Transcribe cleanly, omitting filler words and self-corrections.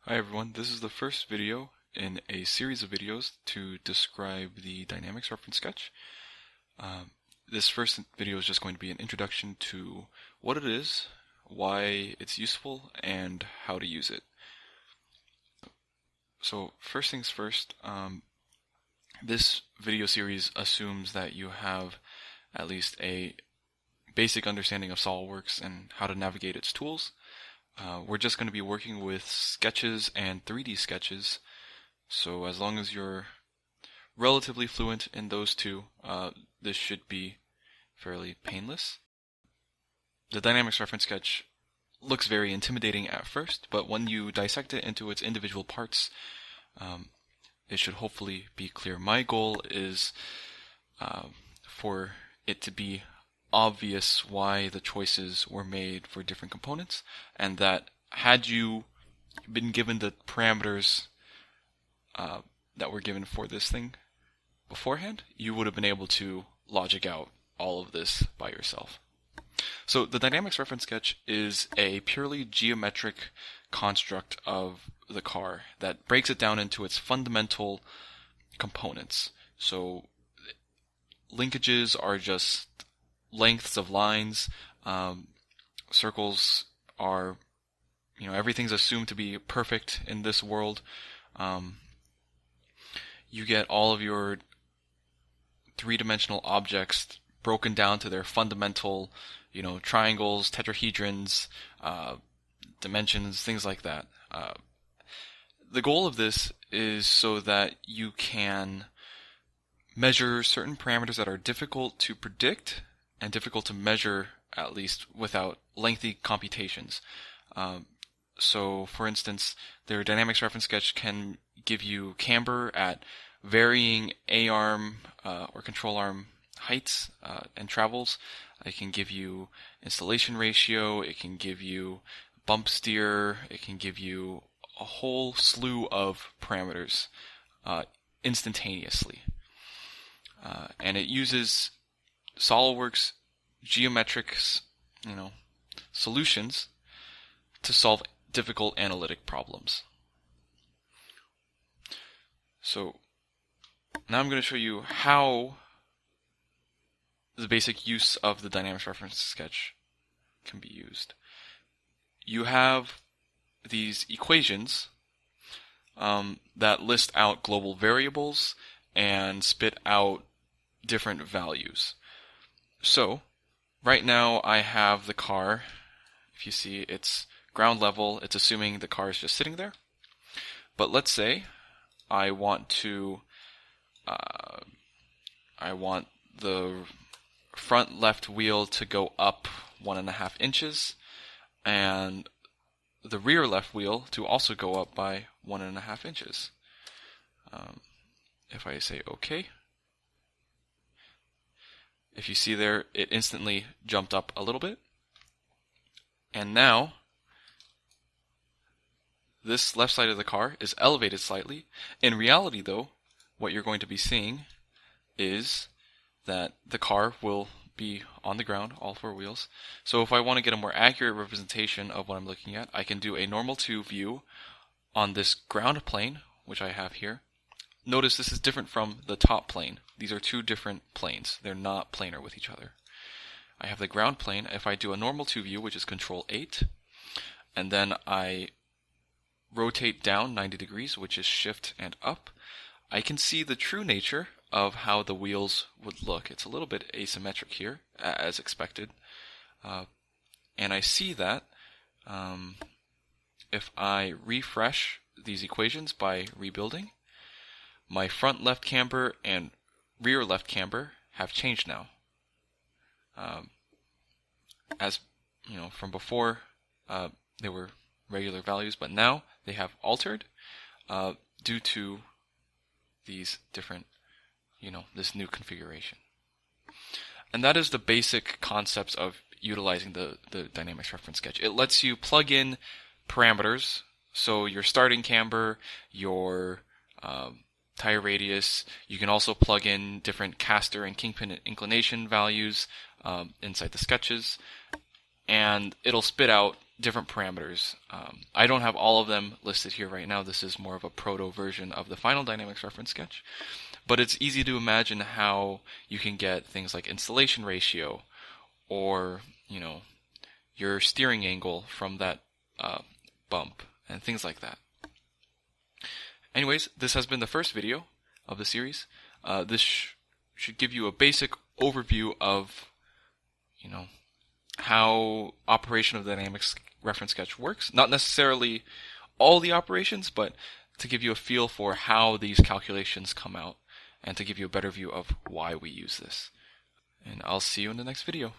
Hi everyone, this is the first video in a series of videos to describe the dynamics reference sketch. This first video is just going to be an introduction to what it is, why it's useful, and how to use it. So first things first, this video series assumes that you have at least a basic understanding of SOLIDWORKS and how to navigate its tools. We're just going to be working with sketches and 3D sketches, so as long as you're relatively fluent in those two, this should be fairly painless. The dynamics reference sketch looks very intimidating at first, but when you dissect it into its individual parts, it should hopefully be clear. My goal is for it to be obvious why the choices were made for different components, and that had you been given the parameters that were given for this thing beforehand, you would have been able to logic out all of this by yourself. So the dynamics reference sketch is a purely geometric construct of the car that breaks it down into its fundamental components. So linkages are just lengths of lines. Circles are, everything's assumed to be perfect in this world. You get all of your three-dimensional objects broken down to their fundamental, triangles, tetrahedrons, dimensions, things like that. The goal of this is so that you can measure certain parameters that are difficult to predict and difficult to measure, at least without lengthy computations. So, for instance, their dynamics reference sketch can give you camber at varying A-arm or control arm heights and travels. It can give you installation ratio, it can give you bump steer, it can give you a whole slew of parameters instantaneously. And it uses SOLIDWORKS geometric, solutions to solve difficult analytic problems. So now I'm going to show you how the basic use of the dynamics reference sketch can be used. You have these equations that list out global variables and spit out different values. So, right now I have the car. If you see, it's ground level. It's assuming the car is just sitting there. But let's say I want to, I want the front left wheel to go up 1.5 inches, and the rear left wheel to also go up by 1.5 inches. If I say OK, if you see there, it instantly jumped up a little bit. And now, this left side of the car is elevated slightly. In reality, though, what you're going to be seeing is that the car will be on the ground, all four wheels. So if I want to get a more accurate representation of what I'm looking at, I can do a normal to view on this ground plane, which I have here. Notice this is different from the top plane. These are two different planes. They're not planar with each other. I have the ground plane. If I do a normal to view, which is Control 8, and then I rotate down 90 degrees, which is Shift and up, I can see the true nature of how the wheels would look. It's a little bit asymmetric here, as expected. And I see that if I refresh these equations by rebuilding, my front left camber and rear left camber have changed now. As from before, they were regular values, but now they have altered due to these different, this new configuration. And that is the basic concepts of utilizing the dynamics reference sketch. It lets you plug in parameters, so your starting camber, your tire radius. You can also plug in different caster and kingpin inclination values inside the sketches. and it'll spit out different parameters. I don't have all of them listed here right now. This is more of a proto version of the final dynamics reference sketch. But it's easy to imagine how you can get things like installation ratio or, your steering angle from that bump and things like that. Anyways, this has been the first video of the series. This should give you a basic overview of, how operation of the dynamics reference sketch works. Not necessarily all the operations, but to give you a feel for how these calculations come out and to give you a better view of why we use this. And I'll see you in the next video.